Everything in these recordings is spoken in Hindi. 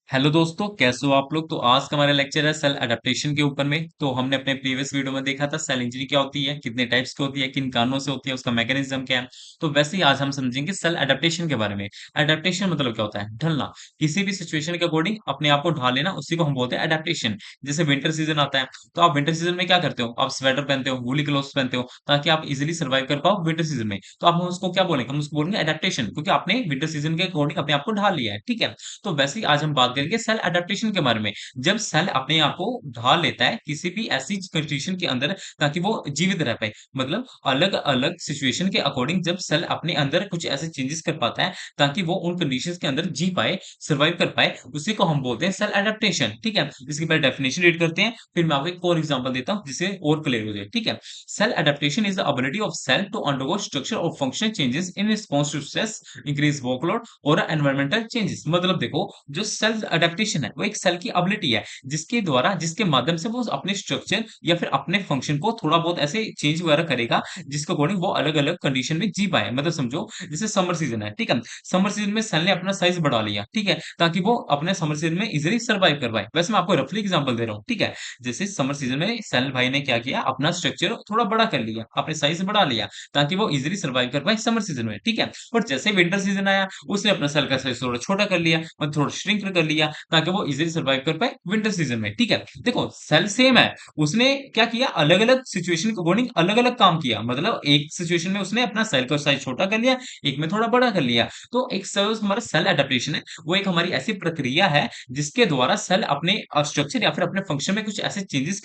हेलो दोस्तों, कैसे हो आप लोग। तो आज का हमारा लेक्चर है सेल अडेप्टेशन के ऊपर में। तो हमने अपने प्रीवियस वीडियो में देखा था सेल इंजरी क्या होती है, कितने टाइप्स की होती है, किन कारणों से होती है, उसका मैकेनिज्म क्या है। तो वैसे ही आज हम समझेंगे सेल अडेप्टेशन के बारे में। अडेप्टेशन मतलब क्या होता है? ढलना। किसी भी सिचुएशन के अकॉर्डिंग अपने आप को ढाल लेना, उसी को हम बोलते हैं अडेप्टेशन। जैसे विंटर सीजन आता है, तो आप विंटर सीजन में क्या करते हो? आप स्वेटर पहनते हो, वूली क्लोथ्स पहनते हो, ताकि आप इजिली सर्वाइव कर पाओ विंटर सीजन में। तो आप हम उसको क्या बोलेंगे? हम उसको बोलेंगे अडेप्टेशन, क्योंकि आपने विंटर सीजन के अकॉर्डिंग अपने आप को ढाल लिया है। ठीक है। तो वैसे ही आज हम बात करेंगे सेल अडेप्टेशन के बारे में। जब सेल अपने आप को ढाल लेता है किसी भी ऐसी कंडीशन के अंदर, ताकि वो जीवित रह पाए। मतलब अलग अलग सिचुएशन के अकॉर्डिंग जब सेल अपने अंदर कुछ ऐसे चेंजेस कर पाता है, ताकि वो उन कंडीशंस के अंदर जी पाए, सर्वाइव कर पाए, उसी को हम बोलते हैं सेल अडेप्टेशन। ठीक है। इसकी पहले डेफिनेशन रीड करते हैं, फिर मैं आपको एक और एग्जांपल देता हूं जिससे और क्लियर हो जाए। ठीक है। Cell adaptation is the ability of cell to undergo structure और function changes in response to stress, increase workload और एनवायरमेंटल चेंजेस। मतलब देखो, जो सेल्फ अडेप्टेशन है वो एक सेल की एबिलिटी है, जिसके द्वारा, जिसके माध्यम से वो अपने स्ट्रक्चर या फिर अपने फंक्शन को थोड़ा बहुत ऐसे चेंज वगैरह करेगा, जिसके अकॉर्डिंग वो अलग अलग कंडीशन में जी पाए। मतलब समझो, जैसे समर सीजन है, ठीक है। समर सीजन में सेल ने अपना साइज बढ़ा लिया, ठीक है, ताकि वो अपने समर सीजन में इजिली सर्वाइव कर पाए। वैसे मैं आपको रफली एग्जांपल दे रहा हूँ, ठीक है। जैसे समर सीजन में सेल भाई ने क्या किया, अपना स्ट्रक्चर थोड़ा बड़ा कर लिया, अपने साइज बढ़ा लिया, ताकि वो इजिली सर्वाइव कर पाए समर सीजन में। ठीक है। और जैसे विंटर सीजन आया, उसने अपना सेल का साइज थोड़ा छोटा कर लिया, मतलब थोड़ा श्रिंक कर लिया, ताकि वो इजीली सर्वाइव कर पाए विंटर सीजन में। ठीक है। देखो, सेल सेम है, उसने क्या किया, अलग अलग सिचुएशन के अकॉर्डिंग अलग अलग काम किया। मतलब एक सिचुएशन में उसने अपना सेल का साइज छोटा कर लिया, एक में थोड़ा बड़ा कर लिया। तो एक हमारा सेल एडेप्टेशन है, वो एक हमारी ऐसी प्रक्रिया है जिसके द्वारा सेल अपने स्ट्रक्चर या फिर अपने फंक्शन में कुछ ऐसे चेंजेस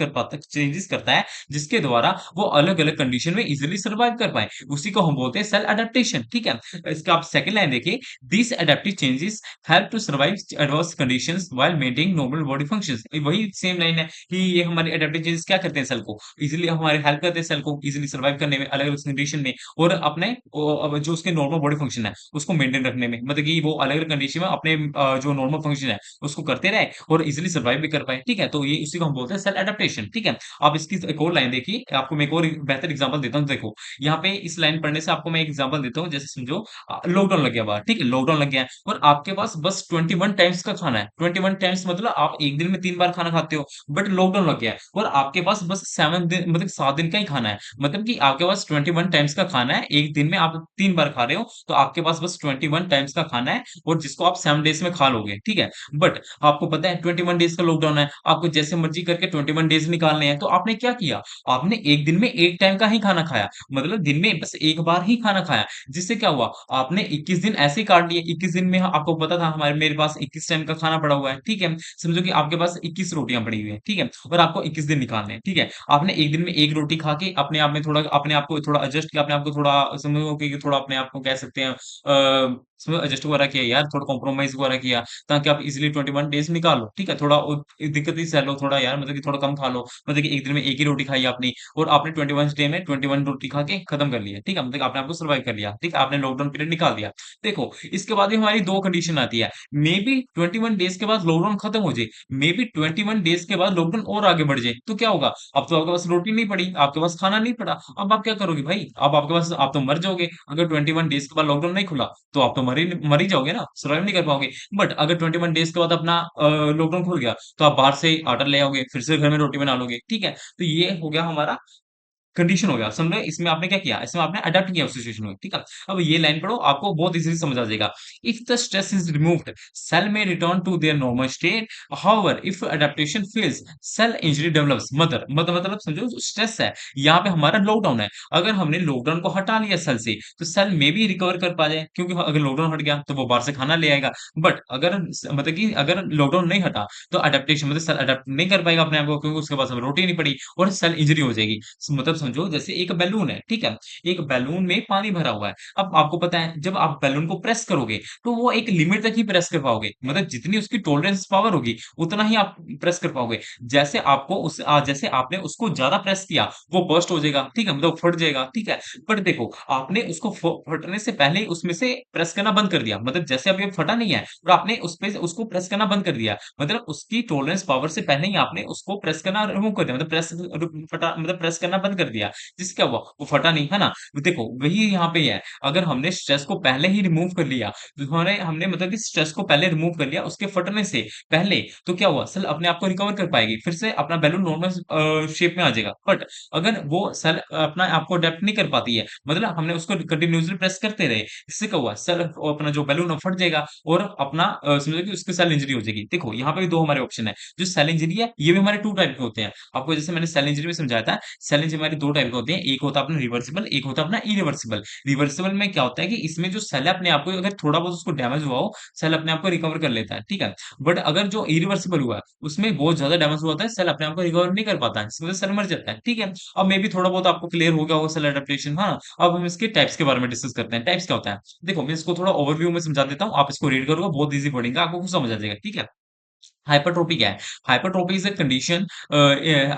करता है, जिसके द्वारा वो अलग अलग कंडीशन में इजिली सर्वाइव कर पाए। उसी को हम बोलते हैं सेल एडेप्टेशन। ठीक है। इसका आप सेकंड लाइन देखिए, this adaptive changes help to survive adverse conditions while maintaining normal body functions. वही सेम लाइन है कि ये हमारे एडेप्टिव चेंजेस क्या करते हैं, सेल को इजीली हमारे हेल्प करते हैं, सेल को इजीली सर्वाइव करने में अलग अलग कंडीशन में, और अपने जो उसके नॉर्मल बॉडी फंक्शन है उसको मेंटेन रखने में। मतलब कि वो अलग अलग कंडीशन में अपने जो नॉर्मल फंक्शन है उसको करते रहे और इजीली सर्वाइव भी कर पाए। ठीक है। तो ये उसी को हम बोलते हैं सेल एडेप्टेशन। ठीक है। आप इसकी एक और लाइन देखिए, आपको मैं एक और बेहतर एग्जांपल देता हूँ। देखो, यहाँ पे इस लाइन पढ़ने से आपको मैं एक एग्जांपल देता हूँ। जैसे समझो, लॉकडाउन लग गया बाहर, ठीक है, लॉकडाउन लग गया है और आपके पास बस 21 टाइम्स का खाना है। 21 टाइम्स मतलब आप एक दिन में 3 बार खाना खाते हो, बट लॉकडाउन लग गया है और आपके पास बस 7 दिन, मतलब 7 दिन का ही खाना है। मतलब कि आपके पास 21 टाइम्स का खाना है, एक दिन में आप 3 बार खा रहे हो, तो आपके पास बस 21 टाइम्स का खाना है, और जिसको आप 7 डेज में खा लोगे। ठीक है। बट आपको पता है 21 डेज का लॉकडाउन है, आपको जैसे मर्जी करके 21 डेज निकालने हैं। तो आपने क्या किया, आपने एक दिन में एक टाइम का ही खाना खाया, मतलब दिन में बस एक बार ही खाना खाया। जिससे क्या हुआ, आपने 21 दिन ऐसे ही काट लिए। 21 दिन में आपको पता था हमारे मेरे पास 21 टाइम का खाना पड़ा हुआ है। ठीक है। समझो कि आपके पास 21 रोटियां पड़ी हुई है, ठीक है, और आपको 21 दिन निकालने हैं। ठीक है। आपने एक दिन में एक रोटी खा के अपने आप में थोड़ा, अपने आप को थोड़ा एडजस्ट किया, अपने आप को थोड़ा समझो कि थोड़ा अपने आप को कह सकते हैं एडजस्ट वगैरह किया यार, थोड़ा कॉम्प्रोमाइज वगैरह किया, ताकि आप इजिली 21 डेज निकालो। ठीक है। थोड़ा दिक्कत ही सह लो थोड़ा यार, मतलब कि थोड़ा कम खा लो। मतलब कि एक दिन में एक ही रोटी खाई आपने, और आपने 21 डे में 21 रोटी खा के खत्म कर लिया। ठीक है। मतलब आपने आपको सर्वाइव कर लिया। ठीक है। आपने लॉकडाउन पीरियड निकाल दिया। देखो, इसके बाद भी हमारी दो कंडीशन आती है। मे बी 21 डेज के बाद लॉकडाउन खत्म हो जाए, मे बी 21 डेज के बाद लॉकडाउन और आगे बढ़ जाए। तो क्या होगा, अब तो आपके पास रोटी नहीं पड़ी, आपके पास खाना नहीं पड़ा, अब आप क्या करोगे भाई, अब आपके पास, आप तो मर जाओगे। अगर 21 डेज के बाद लॉकडाउन नहीं खुला, तो आप तो मर ही जाओगे ना, सर्वाइव नहीं कर पाओगे। बट अगर 21 डेज के बाद अपना लॉकडाउन खुल गया, तो आप बाहर से आटा ले आओगे, फिर से घर में रोटी बना लोगे। ठीक है। तो ये हो गया हमारा कंडीशन हो गया, समझ रहे? इसमें आपने क्या किया, इसमें आपने अडेप्ट किया उस सिचुएशन में। ठीक है। अब ये लाइन पढ़ो, आपको बहुत इजीली समझ आ जाएगा। If the stress is removed, cell में return to their normal state. However if adaptation fails, cell injury develops. मतलब समझो, स्ट्रेस है, यहाँ पे हमारा लॉकडाउन है। अगर हमने लॉकडाउन को हटा लिया सेल से, तो सेल में भी रिकवर कर पा जाए, क्योंकि अगर लॉकडाउन हट गया तो वो बाहर से खाना ले आएगा। बट अगर मतलब कि अगर लॉकडाउन नहीं हटा, तो अडेप्टेशन मतलब सेल अडेप्ट नहीं कर पाएगा अपने आप को, क्योंकि उसके पास अब रोटी नहीं पड़ी, और सेल इंजरी हो जाएगी। मतलब समझो, जैसे एक बैलून है, ठीक है, एक बैलून में पानी भरा हुआ है। अब आपको पता है, जब आप बैलून को प्रेस करोगे, तो वो एक लिमिट तक ही प्रेस कर पाओगे, मतलब जितनी उसकी टॉलरेंस पावर होगी उतना ही आप प्रेस कर पाओगे। जैसे आपने उसको ज्यादा प्रेस किया, वो बर्स्ट हो जाएगा। ठीक है, मतलब फट जाएगा। ठीक है। पर देखो, आपने उसको फटने से पहले ही उसमें से प्रेस करना बंद कर दिया, मतलब जैसे अभी फटा नहीं है, और आपने उस पे उसको प्रेस करना बंद कर दिया, मतलब उसकी टॉलरेंस पावर से पहले ही आपने उसको प्रेस करना रिमूव कर दिया, मतलब प्रेस करना बंद कर दिया, जिससे क्या हुआ, वो फटा नहीं, है ना? देखो वही यहाँ पे है, अगर हमने स्ट्रेस को पहले ही रिमूव कर लिया, तो हमारे हमने मतलब कि स्ट्रेस को पहले रिमूव कर लिया उसके फटने से पहले, तो क्या हुआ, सेल अपने आप को रिकवर कर पाएगी, फिर से अपना बैलून नॉर्मल शेप में आ जाएगा। बट अगर वो सेल अपना आप को अडेप्ट नहीं कर पाती है, मतलब हमने उसको कंटिन्यूअसली प्रेस करते रहे, इससे क्या हुआ, सेल अपना जो बैलून है फट जाएगा और अपना समझो कि उसके सेल इंजरी हो जाएगी। देखो यहाँ पे भी दो हमारे ऑप्शन है, जो सेल इंजरी है ये भी हमारे टू टाइप के होते हैं। आपको जैसे मैंने सेल इंजरी में समझाया था, सेल इंजरी हमारी दो टाइप के होते हैं, एक होता है अपना रिवर्सिबल, एक होता है अपना इरिवर्सिबल। रिवर्सिबल में क्या होता है कि इसमें जो सेल है अपने आप को अगर थोड़ा बहुत उसको डैमेज हुआ हो, सेल अपने आप को रिकवर कर लेता है, ठीक है। बट अगर जो इरिवर्सिबल हुआ है उसमें बहुत ज्यादा डैमेज हुआ होता है, सेल अपने आप को रिकवर नहीं कर पाता है, इसकी वजह से सेल मर जाता है, ठीक है। अब मे बी थोड़ा बहुत आपको क्लियर हो गया होगा सेल एडेप्टेशन, हाँ। अब हम इसके टाइप्स के बारे में डिस्कस करते हैं, टाइप्स क्या होता है। देखो मैं इसको थोड़ा ओवरव्यू में समझा देता हूँ, आप इसको रीड करोगे बहुत इजी पड़ेगा, आपको कुछ समझ आ जाएगा, ठीक है। हाइपरट्रोपी क्या है? Hypertrophy is a condition,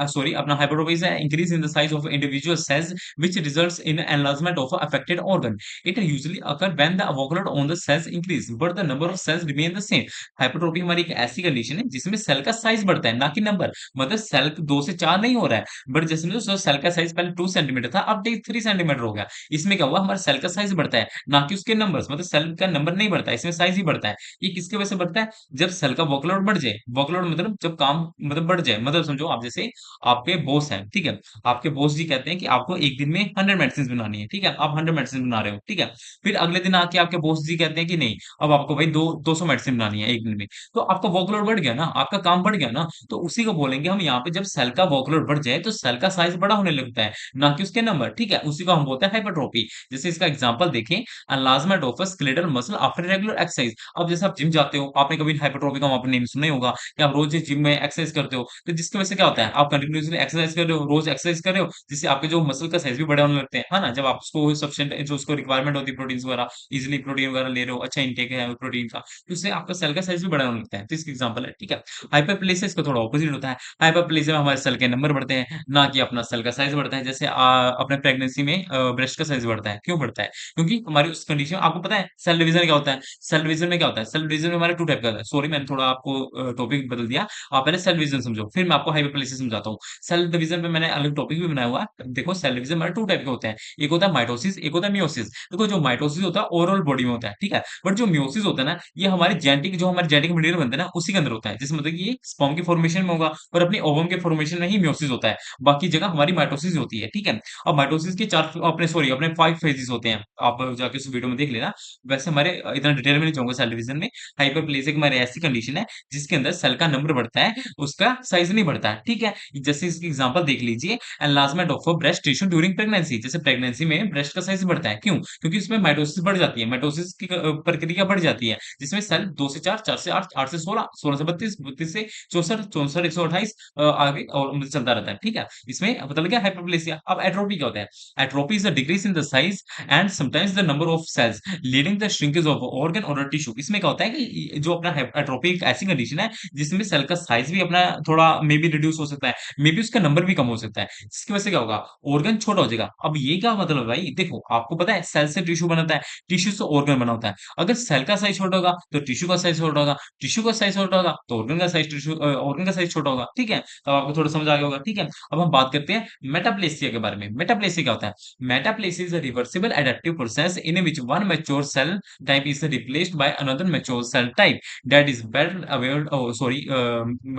sorry, अपना hypertrophy is increase in the size of individual cells which results in enlargement of affected organ. It usually occur when the workload on the cells increase but the number of cells remain the same. Hypertrophy हमारी एक ऐसी कंडीशन है जिसमें सेल का साइज बढ़ता है, ना कि नंबर। मतलब सेल 2 से 4 नहीं हो रहा है, बट जैसे में सेल का साइज पहले 2 सेंटीमीटर था, अब 3 सेंटीमीटर हो गया। इसमें क्या हुआ, हमारा सेल का साइज बढ़ता है, ना कि उसके नंबर्स, मतलब सेल का नंबर नहीं बढ़ता है, इसमें साइज ही बढ़ता है। ये किसकी वजह से बढ़ता है? जब सेल का वर्कलोड बढ़ जाए, वर्कलोड मतलब जब काम मतलब बढ़ जाए, मतलब समझो आप जैसे आपके बॉस हैं, ठीक है। आपके बॉस जी कहते हैं कि आपको एक दिन में 100 मेडिसिन बनानी है, ठीक है। आप 100 मेडिसिन बना रहे हो, ठीक है। फिर अगले दिन आके आपके बॉस जी कहते हैं कि नहीं, अब आपको भाई 200 मेडिसिन बनानी है एक दिन में। तो आपका वर्कलोड बढ़ गया ना, आपका काम बढ़ गया ना, तो उसी को बोलेंगे हम यहाँ पे, जब सेल का वर्कलोड बढ़ जाए तो सेल का साइज बड़ा होने लगता है, ना कि उसके नंबर, ठीक है। उसी को हम बोलते हैं हाइपरट्रोफी। जैसे इसका एग्जांपल देखें, enlargement of a skeletal muscle after regular exercise. अब जैसे आप जिम जाते हो, आपने कभी हाइपरट्रोफी का वहां पर नेम सुना ही होगा, कि आप रोज जिम में एक्सरसाइज करते हो, तो जिसकी वजह से क्या होता है, आप कंटिन्यूअसली एक्सरसाइज कर रहे हो, रोज एक्सरसाइज कर रहे हो, जिससे आपके जो मसल का साइज भी बड़े होने लगते हैं, है ना। जब आप उसको सफिशिएंट जो उसको रिक्वायरमेंट होती है प्रोटीन वगैरह, इजिली प्रोटीन वगैरह ले रहे हो, अच्छा इंटेक है प्रोटीन का, तो उससे आपका सेल का साइज भी बड़ा होने लगता है। तो इसका एग्जांपल है, ठीक है। हाइपरप्लेसिया इसका थोड़ा ऑपोजिट होता है। हाइपरप्लेसिया में हमारे सेल के नंबर बढ़ते हैं, ना कि अपना सेल का साइज बढ़ता है। जैसे अपने प्रेगनेंसी में ब्रेस्ट का साइज बढ़ता है, क्यों बढ़ता है? क्योंकि हमारी उस कंडीशन, आपको पता है सेल डिवीजन क्या होता है? सेल डिवीजन में क्या होता है? सेल डिवीजन में हमारे टू टाइप का होता है। सॉरी मैंने थोड़ा आपको टॉपिक बदल दिया। आप पहले सेल डिवीजन समझो, फिर मैं आपको हाइपरप्लेसिया समझाता हूँ। सेल डिवीजन में मैंने अलग टॉपिक भी बनाया हुआ है। देखो सेल डिवीजन हमारे टू टाइप के होते हैं, एक होता है माइटोसिस, एक होता है मियोसिस। देखो जो माइटोसिस होता है ओवरऑल बॉडी में होता है, ठीक है। बट जो मियोसिस होता है ना, ये हमारे जेनेटिक, जो हमारे जेनेटिक मटेरियल बनता है ना, उसी के अंदर होता है। जैसे मतलब कि ये स्पर्म के फॉर्मेशन में होगा और अपनी ओवम के फॉर्मेशन में ही मियोसिस होता है, बाकी जगह हमारी माइटोसिस होती है, ठीक है। अब माइटोसिस के चार अपने सॉरी अपने 5 फेजेस होते हैं, आप जाके उस वीडियो में देख लेना। वैसे हमारे इतना डिटेल में नहीं जाऊंगा सेल डिवीजन में। हाइपरप्लेसिया हमारी ऐसी कंडीशन है जिसके अंदर सेल का नंबर बढ़ता है, उसका साइज नहीं बढ़ता है, ठीक है। जैसे इसकी एग्जांपल देख लीजिए, enlargement of breast tissue during pregnancy. जैसे प्रेगनेंसी में ब्रेस्ट का साइज बढ़ता है, क्यों? क्योंकि उसमें माइटोसिस बढ़ जाती है, माइटोसिस की प्रक्रिया बढ़ जाती है, जिसमें सेल 2 से 4, 4 से 8, 8 से 16, 16 से 32, 32 से 64, 64, 128 आगे और मतलब चलता रहता है, ठीक है। इसमें मतलब क्या हाइपरप्लेसिया। अब एट्रोपी क्या होता है? Atrophy is a decrease in the size and sometimes the number of cells leading the shrinkage of organ और टिश्यू। इसमें क्या होता है कि जो अपना एट्रोपी एक ऐसी कंडीशन है जिसमें सेल का साइज भी अपना थोड़ा मे बी रिड्यूस हो सकता है, मे बी उसका नंबर भी कम हो सकता है, जिसकी वजह से क्या होगा, ऑर्गन छोटा हो जाएगा। अब ये क्या मतलब है भाई, देखो आपको पता है सेल से टिश्यू बनता है, टिश्यू से ऑर्गन बना होता है। अगर सेल का साइज छोटा होगा तो टिश्यू का साइज छोटा होगा, टिश्यू का साइज छोटा होगा तो ऑर्गन का साइज, टिश्यू ऑर्गन का साइज छोटा होगा, ठीक है। तो आपको थोड़ा समझ आ गया होगा, ठीक है। अब हम बात करते हैं मेटाप्लेसिया के बारे में। मेटाप्लेसिया क्या होता है? Metaplasia is a reversible adaptive process in which one mature cell type is replaced by another mature cell type that is better aware. Oh, sorry.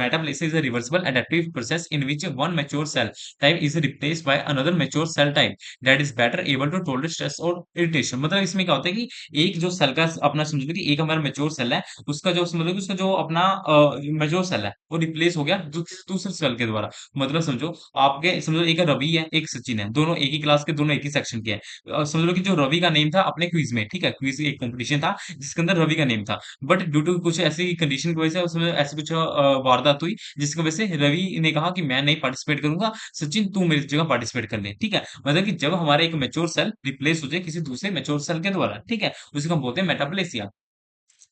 Metaplasia is a reversible adaptive process in which one mature cell type is replaced by another mature cell type that is better able to tolerate stress और irritation। मतलब इसमें क्या होता है कि एक जो सेल का अपना समझ लो कि एक हमारा मेच्योर सेल है, उसका जो समझ लो कि उसका जो अपना मेच्योर सेल है वो रिप्लेस हो गया दूसरे सेल के द्वारा। मतलब समझो आपके समझो एक रवि है एक सचिन है, दोनों एक ही क्लास के, दोनों एक ही सेक्शन के हैं। समझ लो कि जो रवि का नेम था अपने क्विज में, ठीक है, क्विज एक कंपटीशन था जिसके अंदर रवि का नेम था, बट ड्यू टू कुछ ऐसी कंडीशन की वजह से उसमें ऐसी कुछ वारदात हुई जिसकी वजह से रवि ने कहा कि मैं नहीं पार्टिसिपेट करूंगा, सचिन तू मेरी जगह पार्टिसिपेट कर ले, ठीक है। मतलब कि जब हमारा एक मेच्योर सेल रिप्लेस हो जाए किसी दूसरे मेच्योर सेल के द्वारा, ठीक है, उसी को हम बोलते हैं मेटाप्लेसिया।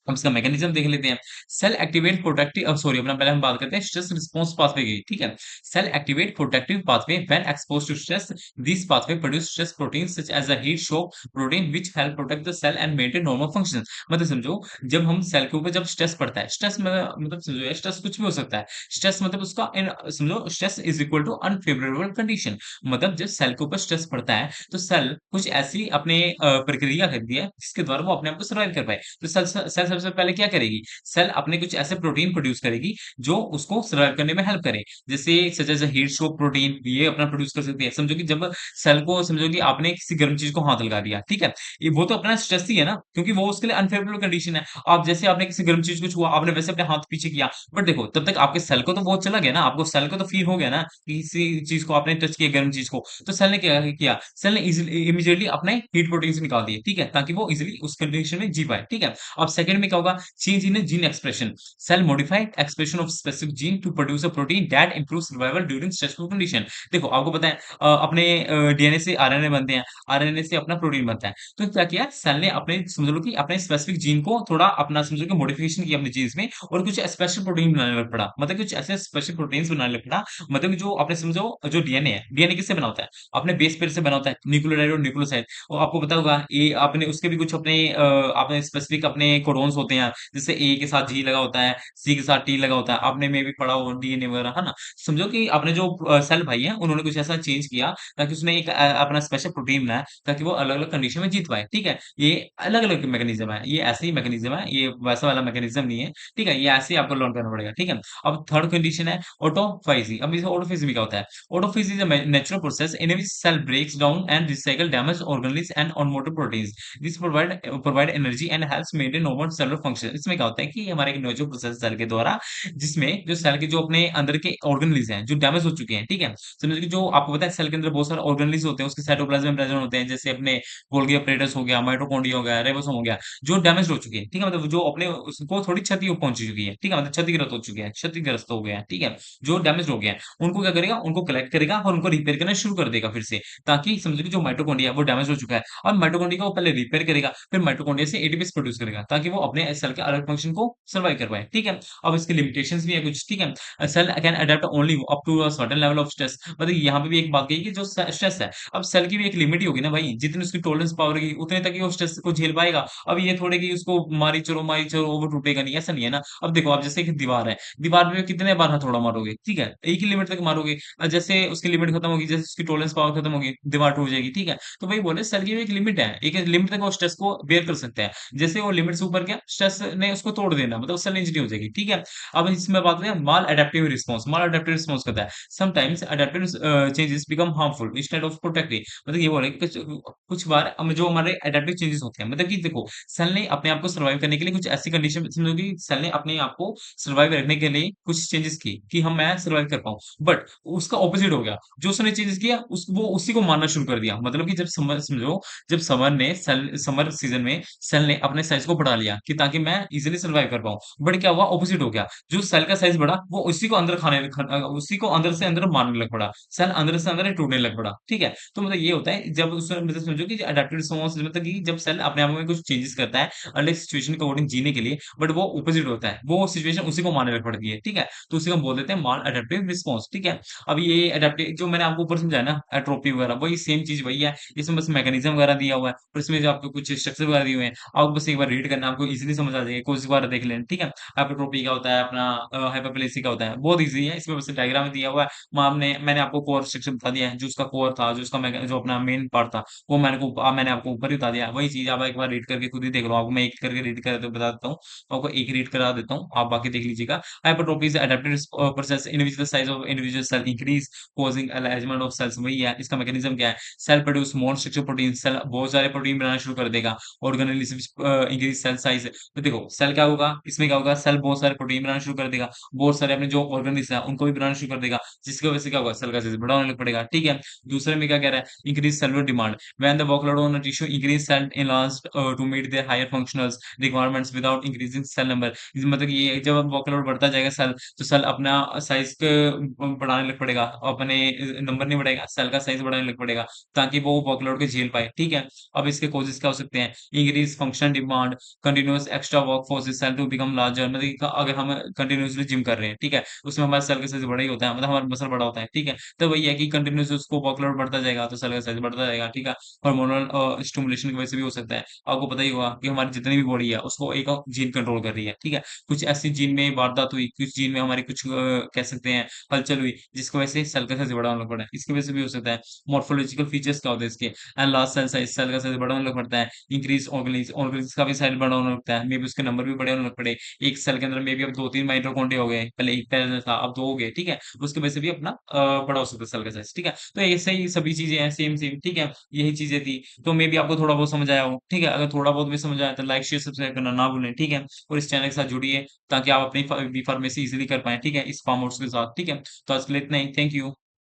अब इसका मैकेनिज्म देख लेते हैं। सेल एक्टिवेट प्रोटेक्टिव सॉरी अपना पहले हम बात करते हैं स्ट्रेस रिस्पॉन्स पाथवे की, ठीक है? Cell activate protective pathway when exposed to stress, this pathway produce stress proteins such as a heat shock protein which help protect the cell and maintain normal function. मतलब समझो, जब हम सेल के ऊपर जब स्ट्रेस पड़ता है, स्ट्रेस में मतलब समझो यार, स्ट्रेस कुछ भी हो सकता है। स्ट्रेस मतलब उसका इन समझो stress is equal to unfavourable condition. मतलब जब सेल के ऊपर स्ट्रेस पड़ता है, तो सेल कुछ ऐसी अपने प्रक्रिया करती है जिसके द्वारा वो अपने आप को सर्वाइव कर पाए। तो सेल सबसे पहले क्या करेगी? सेल अपने कुछ ऐसे प्रोटीन प्रोड्यूस करेगी जो उसको सर्वाइव करने में हेल्प करे। जैसे सच as a heat shock protein ये अपना प्रोड्यूस कर सकती है। समझो कि जब सेल को समझो कि आपने किसी गर्म चीज़ को हाथ लगा दिया, ठीक है? ये वो तो अपना स्ट्रेस ही है ना, क्योंकि वो उसके लिए अनफेवरेबल कंडीशन है। आप जैसे आपने किसी गर्म चीज़ को छुआ, आपने वैसे अपने हाथ पीछे किया, बट देखो तब तक आपके सेल को तो वो चला गया ना, आपको सेल को तो फ़ील हो गया ना कि किसी चीज़ को आपने टच किया गर्म चीज़ को। तो सेल ने क्या किया? सेल ने इज़िली इमीडिएटली अपने हीट प्रोटीन्स निकाल दिए, ठीक है? ताकि वो इज़िली उस कंडीशन में जी पाए, ठीक है? अब सेकंड में क्या होगा? Change in gene expression, cell modified expression of specific gene to produce a protein that improve survival during stressful condition. देखो आपको पता है अपने डीएनए से आरएनए बनते हैं, आरएनए से अपना प्रोटीन बनता है। तो क्या किया सेल ने अपने समझ लो कि अपने स्पेसिफिक जीन को थोड़ा अपना समझो कि मॉडिफिकेशन किया अपने जीन्स में और कुछ स्पेशल प्रोटीन बनाने लग पड़ा। मतलब कुछ ऐसे स्पेशल प्रोटीन्स बनाने लग पड़ा। मतलब कि जो आपने समझो जो डीएनए है, डीएनए किससे बना होता है? अपने बेस पेयर से बना होता है, न्यूक्लियोटाइड और न्यूक्लियोसाइड। और आपको पता होगा ये आपने उसके भी कुछ अपने आपने स्पेसिफिक अपने कोडॉन्स होते हैं, जैसे ए के साथ जी लगा होता है, सी के साथ टी लगा होता है। आपने में भी पढ़ा हो डीएनए वगैरह, है ना? समझो कि आपने जो सेल भाई हैं, उन्होंने कुछ ऐसा चेंज किया ताकि उसने एक अपना स्पेशल प्रोटीन बनाया ताकि वो अलग-अलग कंडीशन में जीत पाए, ठीक है? ये अलग-अलग मैकेनिज़्म है, ये ऐसे ही मैकेनिज़्म है, ये वैसा वाला मैकेनिज़्म नहीं है, ठीक है? ये ऐसे ही आपको लर्न करना पड़ेगा, ठीक है? अब थर्ड कंडीशन है ऑटोफेजी। अब इसे ऑटोफेजी में क्या होता है? Autophagy is a natural process in which cell breaks down and recycle damaged organelles and unwanted proteins. This provide energy and helps maintain normal cellular function. इसमें क्या होता है कि हमारे एक नेचुरल प्रोसेस सेल के द्वारा जिसमें जो सेल के जो अपने अंदर के ऑर्गेनल्स हैं जो डैमेज हो चुके हैं, ठीक है? समझो कि जो आपको पता है सेल के अंदर बहुत सारे ऑर्गेनल्स होते हैं, उसके साइटोप्लाज्म में प्रेजेंट होते हैं, जैसे अपने गोल्गी अपैरेटस हो गया, माइटोकॉन्ड्रिया हो गया, राइबोसोम हो गया, जो डैमेज हो चुके हैं, ठीक है? मतलब जो अपने उसको थोड़ी क्षति पहुंच चुकी है, ठीक है? मतलब क्षतिग्रस्त हो चुके हैं, क्षतिग्रस्त हो गए हैं, ठीक है? जो डैमेज हो गए हैं, उनको क्या करेगा? उनको कलेक्ट करेगा और उनको रिपेयर करना शुरू कर देगा फिर से, ताकि समझो कि जो माइटोकॉन्ड्रिया है वो डैमेज हो चुका है। अब माइटोकॉन्ड्रिया को वो पहले रिपेयर करेगा, फिर माइटोकॉन्ड्रिया से एटीपीस प्रोड्यूस करेगा, ताकि वो अपने सेल के अलग फंक्शन को सर्वाइव कर पाए, ठीक है? अब इसके लिमिटेशंस भी है कुछ, ठीक है? Cell can adapt only up to a certain level of stress. मतलब यहाँ पे भी एक बात कही कि जो स्ट्रेस है, अब सेल की भी एक लिमिट ही होगी ना भाई, जितनी उसकी टॉलरेंस पावर होगी, उतने तक ही वो स्ट्रेस को झेल पाएगा। अब ये थोड़े कि उसको मारी चलो वो टूटेगा नहीं, ऐसा नहीं है ना। अब देखो आप जैसे एक दीवार है, दीवार पे कितने बार हथौड़ा मारोगे, ठीक है? एक ही लिमिट तक मारोगे। जैसे उसकी लिमिट खत्म होगी, जैसे उसकी टॉलरेंस पावर खत्म होगी, दीवार टूट जाएगी, ठीक है? तो वही बोले सेल की भी एक लिमिट है, एक लिमिट तक वो स्ट्रेस को बेयर कर सकता है। जैसे वो लिमिट से ऊपर गया, स्ट्रेस ने उसको तोड़ देना, मतलब सेल इंजरी हो जाएगी, ठीक है? अब इसमें बात करें माल एडेप्टिव रिस्पॉन्स। माल एडेप्टिव रिस्पॉन्स कहता है sometimes adaptive changes become harmful instead of protective. मतलब ये बोले कि कुछ बार जो हमारे एडेप्टिव चेंजेस होते हैं, मतलब कि देखो सेल ने अपने आप को सर्वाइव करने के लिए कुछ ऐसी कंडीशन समझो कि सेल ने अपने आप को सर्वाइव रखने के लिए कुछ चेंजेस की कि हम मैं सर्वाइव कर पाऊँ। बट उसका ऑपोज़िट हो गया। जो उसने चेंजेस किया उस वो उसी को मारना शुरू कर दिया। मतलब कि जब समर समझो जब समर सीज़न में सेल ने अपने साइज़ को बढ़ा लिया कि ताकि मैं ईज़िली सर्वाइव कर पाऊँ। बट क्या हुआ ऑपोज़िट हो गया। जो सेल का साइज़ बढ़ा वो उसी को अंदर उसी को अंदर से अंदर मारने लग पड़ा। सेल अंदर से अंदर ही टूटने लग पड़ा। ठीक है? तो मतलब ये होता है जब उसमें मतलब समझो कि अडैप्टिव रिस्पॉन्स मतलब कि जब सेल अपने आप में कुछ चेंजेस करता है अलग सिचुएशन के अकॉर्डिंग जीने के लिए, बट वो ऑपोज़िट होता है। वो सिचुएशन उसी को मारने लग पड़ती है। ठीक है? तो उसे हम बोल देते हैं माल एडेप्टिव रिस्पॉन्स। ठीक है? अब ये एडेप्टिव जो मैंने आपको ऊपर समझाया ना एट्रोपी वगैरह वही सेम चीज़ वही है। इसमें बस मैकेनिज़्म वगैरह दिया हुआ है और इसमें जो आपको कुछ स्ट्रक्चर वगैरह दिए हुए हैं। आपको बस एक बार रीड करना है, आपको ईज़िली समझ आ जाएगा। कुछ बार देख लेना, ठीक है? हाइपरट्रोफी क्या होता है, अपना हाइपरप्लेसी क्या होता है, बहुत ईज़ी है। इसमें बस डायग्राम दिया हुआ है। मैंने आपको कोर स्ट्रक्चर बता दिया है, जो उसका कोर था, जो उसका जो अपना मेन पार्ट था, वो मैंने आपको ऊपर ही बता दिया है। वही चीज़ आप एक बार रीड करके खुद ही देख लो। आपको मैं एक करके रीड कर बता देता हूँ। आपको एक रीड करा देता हूँ, आप बाकी देख लीजिएगा। Hypertrophy is adaptive process in which the size of individual cell increase causing enlargement of cells। वही है, इसका मैकेनिज्म क्या है? Cell produce more structure protein, cell बहुत सारे प्रोटीन बनाना शुरू कर देगा। Organelles increase cell size. तो देखो सेल क्या होगा, इसमें क्या होगा, सेल बहुत सारे प्रोटीन बनाना शुरू कर देगा। बहुत सारे अपने जो ऑर्गेनिल्स हैं उनको भी बनाना शुरू कर देगा, जिसकी वजह से क्या होगा, सेल का साइज बड़ा होने लग पड़ेगा। ठीक है? दूसरे में क्या कह रहा है? Increase cellular demand when the workload on a tissue increase cell enlarged to meet their higher functional requirements without increasing cell number। मतलब ये जब वर्कलोड बढ़ता जाएगा सेल, तो सेल अपना साइज़ बढ़ाने लग पड़ेगा, अपने नंबर नहीं बढ़ाएगा, सेल का साइज़ बढ़ाने लग पड़ेगा, ताकि वो वर्कलोड को झेल पाए, ठीक है? अब इसके कॉजेज़ क्या हो सकते हैं? Increase functional demand, continuous continuous extra work force is cell to become larger, मतलब कि अगर हम कंटीन्यूअसली जिम कर रहे हैं, ठीक है, उसमें हमारा सेल का साइज बड़ा ही होता है, मतलब हमारा मसल बड़ा होता है, ठीक है, तो वही है कि कंटिन्यूस उसको वर्कलोड बढ़ता जाएगा तो सेल का साइज बढ़ता जाएगा, ठीक है। हार्मोनल स्टिमुलेशन की वजह से भी हो सकता है। आपको पता ही होगा कि हमारी जितनी भी बॉडी है उसको एक जीन कंट्रोल कर रही है, ठीक है। कुछ ऐसी जीन में वारदात हुई, कुछ जीन में हमारी कुछ कह सकते हैं हलचल हुई, जिसकी वजह से सेल का साइज बड़ा होना पड़ा, इसकी वजह से भी हो सकता है। मॉर्फोलॉजिकल फीचर्स क्या होते हैं इसके, and large cell size, cell का साइज बड़ा होने लग पड़ता है। इंक्रीज ऑर्गेनिज, ऑर्गेनिज का भी साइज बड़ा होने लगता है, मे बी उसके नंबर भी बड़े होने लग पड़े। एक सेल के अंदर मे बी अब 2-3 माइटोकॉन्ड्रिया हो गए, पहले एक पहले था अब 2 हो गए, ठीक है। उसकी वजह से भी अपना बड़ा हो सकता है सेल का साइज, ठीक है। तो ऐसे ही सभी चीज़ें हैं सेम सेम, ठीक है। यही चीज़ें थी, तो मे बी आपको थोड़ा बहुत समझ आया हो, ठीक है। अगर थोड़ा बहुत भी समझ आया तो लाइक, शेयर, सब्सक्राइब करना ना भूलें, ठीक है। और इस चैनल के साथ जुड़िए ताकि आप अपनी बी फार्मेसी इज़िली कर पाएँ, ठीक है, इस फार्म आउट्स के साथ, ठीक है। तो आज के लिए इतना ही, थैंक यू।